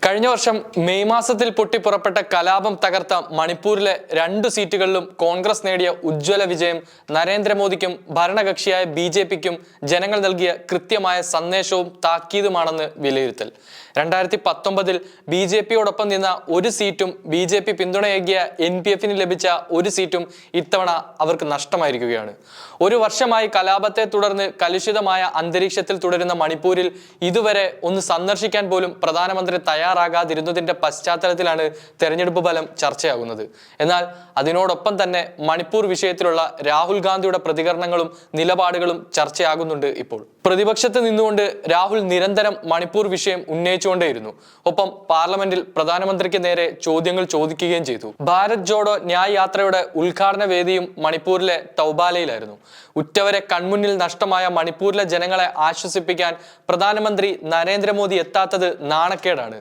കഴിഞ്ഞ വർഷം മെയ് മാസത്തിൽ പൊട്ടിപ്പുറപ്പെട്ട കലാപം തകർത്ത മണിപ്പൂരിലെ 2 സീറ്റുകളിലും കോൺഗ്രസ് നേടിയ ഉജ്ജ്വല വിജയം നരേന്ദ്രമോദിക്കും ഭരണകക്ഷിയായ BJPക്കും ജനങ്ങൾ നൽകിയ കൃത്യമായ സന്ദേശവും താക്കീതുമാണെന്ന് വിലയിരുത്തൽ. 2019 BJPയോടൊപ്പം നിന്ന ഒരു സീറ്റും BJP പിന്തുണയേകിയ NPFന് ലഭിച്ച ഒരു സീറ്റും ഇത്തവണ അവർക്ക് നഷ്ടമായിരിക്കുകയാണ്. ഒരു വർഷമായി കലാപത്തെ തുടർന്ന് കലുഷിതമായ അന്തരീക്ഷത്തിൽ തുടരുന്ന മണിപ്പൂരിൽ ഇതുവരെ ഒന്ന് സന്ദർശിക്കാൻ പോലും പ്രധാനമന്ത്രി തയ്യാറാകാതിരുന്നതിന്റെ പശ്ചാത്തലത്തിലാണ് തെരഞ്ഞെടുപ്പ് ഫലം ചർച്ചയാകുന്നത്. എന്നാൽ അതിനോടൊപ്പം തന്നെ മണിപ്പൂർ വിഷയത്തിലുള്ള രാഹുൽ ഗാന്ധിയുടെ പ്രതികരണങ്ങളും നിലപാടുകളും ചർച്ചയാകുന്നുണ്ട്. ഇപ്പോൾ പ്രതിപക്ഷത്ത് നിന്നുകൊണ്ട് രാഹുൽ നിരന്തരം മണിപ്പൂർ വിഷയം ഉന്നയിച്ചുകൊണ്ടേയിരുന്നു. ഒപ്പം പാർലമെന്റിൽ പ്രധാനമന്ത്രിക്ക് നേരെ ചോദ്യങ്ങൾ ചോദിക്കുകയും ചെയ്തു. ഭാരത് ജോഡോ ന്യായ് യാത്രയുടെ ഉദ്ഘാടന വേദിയും മണിപ്പൂരിലെ തൗബാലയിലായിരുന്നു. ഉറ്റവരെ കൺമുന്നിൽ നഷ്ടമായ മണിപ്പൂരിലെ ജനങ്ങളെ ആശ്വസിപ്പിക്കാൻ പ്രധാനമന്ത്രി നരേന്ദ്രമോദി എത്താത്തത് നാണക്കേടാണ്.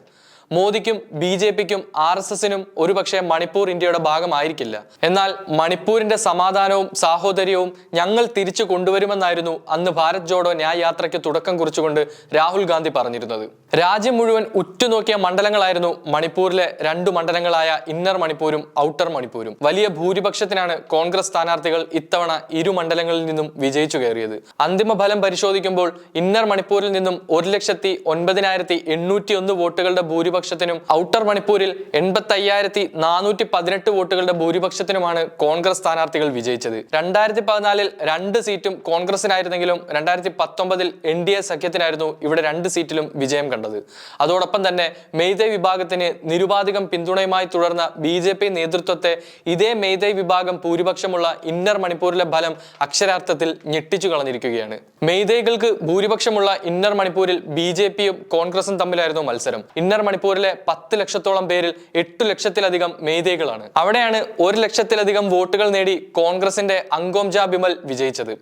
മോദിക്കും BJPക്കും RSSനും ഒരുപക്ഷെ മണിപ്പൂർ ഇന്ത്യയുടെ ഭാഗമായിരിക്കില്ല. എന്നാൽ മണിപ്പൂരിന്റെ സമാധാനവും സാഹോദര്യവും ഞങ്ങൾ തിരിച്ചു കൊണ്ടുവരുമെന്നായിരുന്നു അന്ന് ഭാരത് ജോഡോ ന്യായ് യാത്രയ്ക്ക് തുടക്കം കുറിച്ചുകൊണ്ട് രാഹുൽ ഗാന്ധി പറഞ്ഞിരുന്നത്. രാജ്യം മുഴുവൻ ഉറ്റുനോക്കിയ മണ്ഡലങ്ങളായിരുന്നു മണിപ്പൂരിലെ 2 മണ്ഡലങ്ങളായ ഇന്നർ മണിപ്പൂരും ഔട്ടർ മണിപ്പൂരും. വലിയ ഭൂരിപക്ഷത്തിനാണ് കോൺഗ്രസ് സ്ഥാനാർത്ഥികൾ ഇത്തവണ ഇരു മണ്ഡലങ്ങളിൽ നിന്നും വിജയിച്ചു കയറിയത്. അന്തിമ ഫലം പരിശോധിക്കുമ്പോൾ ഇന്നർ മണിപ്പൂരിൽ നിന്നും 1,09,801 വോട്ടുകളുടെ ഭൂരിപക്ഷത്തിനും ഔട്ടർ മണിപ്പൂരിൽ 85,418 വോട്ടുകളുടെ ഭൂരിപക്ഷത്തിനുമാണ് കോൺഗ്രസ് സ്ഥാനാർത്ഥികൾ വിജയിച്ചത്. 2014 2 സീറ്റും കോൺഗ്രസിനായിരുന്നെങ്കിലും 2019 NDA സഖ്യത്തിനായിരുന്നു ഇവിടെ 2 സീറ്റിലും വിജയം കണ്ടത്. അതോടൊപ്പം തന്നെ മെയ്തൈ വിഭാഗത്തിന് നിരുപാധികം പിന്തുണയുമായി തുടർന്ന BJP നേതൃത്വത്തെ ഇതേ മെയ്തൈ വിഭാഗം ഭൂരിപക്ഷമുള്ള ഇന്നർ മണിപ്പൂരിലെ ഫലം അക്ഷരാർത്ഥത്തിൽ ഞെട്ടിച്ചു കളഞ്ഞിരിക്കുകയാണ്. മെയ്തൈകൾക്ക് ഭൂരിപക്ഷമുള്ള ഇന്നർ മണിപ്പൂരിൽ BJPയും കോൺഗ്രസും തമ്മിലായിരുന്നു മത്സരം. ഇന്നർ മണിപ്പൂരിലെ 10 ലക്ഷത്തോളം പേരിൽ 8 ലക്ഷത്തിലധികം മെയ്തൈകളാണ്. അവിടെയാണ് 1 ലക്ഷത്തിലധികം വോട്ടുകൾ നേടി കോൺഗ്രസിന്റെ അങ്കോംജ ബിമൽ വിജയിച്ചത്.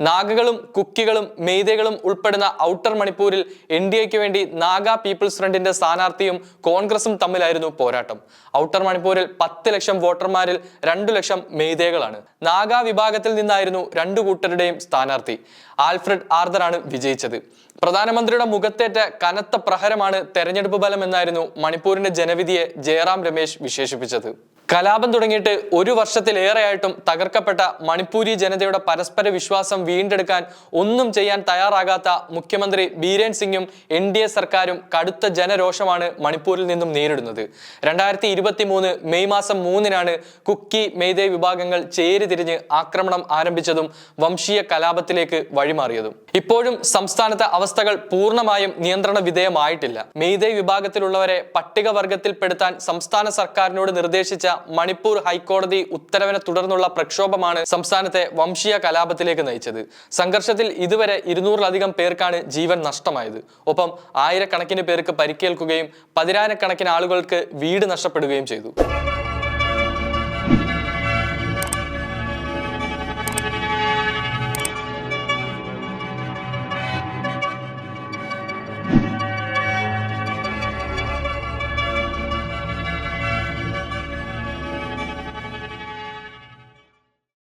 നാഗകളും കുക്കികളും മെയ്തൈകളും ഉൾപ്പെടുന്ന ഔട്ടർ മണിപ്പൂരിൽ NDAക്ക് വേണ്ടി നാഗ പീപ്പിൾസ് ഫ്രണ്ടിന്റെ സ്ഥാനാർത്ഥിയും കോൺഗ്രസും തമ്മിലായിരുന്നു പോരാട്ടം. ഔട്ടർ മണിപ്പൂരിൽ 10 ലക്ഷം വോട്ടർമാരിൽ 2 ലക്ഷം മെയ്തൈകളാണ്. നാഗ വിഭാഗത്തിൽ നിന്നായിരുന്നു 2 കൂട്ടരുടെയും സ്ഥാനാർത്ഥി. ആൽഫ്രഡ് ആർദറാണ് വിജയിച്ചത്. പ്രധാനമന്ത്രിയുടെ മുഖത്തേറ്റ കനത്ത പ്രഹരമാണ് തെരഞ്ഞെടുപ്പ് ഫലം എന്നായിരുന്നു മണിപ്പൂരിന്റെ ജനവിധിയെ ജയറാം രമേശ് വിശേഷിപ്പിച്ചത്. കലാപം തുടങ്ങിയിട്ട് 1 വർഷത്തിലേറെയായിട്ടും തകർക്കപ്പെട്ട മണിപ്പൂരി ജനതയുടെ പരസ്പര വിശ്വാസം വീണ്ടെടുക്കാൻ ഒന്നും ചെയ്യാൻ തയ്യാറാകാത്ത മുഖ്യമന്ത്രി ബീരേൻ സിംഗും NDA സർക്കാരും കടുത്ത ജനരോഷമാണ് മണിപ്പൂരിൽ നിന്നും നേരിടുന്നത്. 2023 മെയ് മാസം 3-നാണ് കുക്കി മെയ്തൈ വിഭാഗങ്ങൾ ചേരിതിരിഞ്ഞ് ആക്രമണം ആരംഭിച്ചതും വംശീയ കലാപത്തിലേക്ക് വഴിമാറിയതും. ഇപ്പോഴും സംസ്ഥാനത്തെ അവസ്ഥകൾ പൂർണ്ണമായും നിയന്ത്രണ വിധേയമായിട്ടില്ല. മെയ്തൈ വിഭാഗത്തിലുള്ളവരെ പട്ടികവർഗത്തിൽപ്പെടുത്താൻ സംസ്ഥാന സർക്കാരിനോട് നിർദ്ദേശിച്ച മണിപ്പൂർ ഹൈക്കോടതി ഉത്തരവിനെ തുടർന്നുള്ള പ്രക്ഷോഭമാണ് സംസ്ഥാനത്തെ വംശീയ കലാപത്തിലേക്ക് നയിച്ചത്. സംഘർഷത്തിൽ ഇതുവരെ 200-ലധികം പേർക്കാണ് ജീവൻ നഷ്ടമായത്. ഒപ്പം ആയിരക്കണക്കിന് പേർക്ക് പരിക്കേൽക്കുകയും 10,000-കണക്കിന് ആളുകൾക്ക് വീട് നഷ്ടപ്പെടുകയും ചെയ്തു.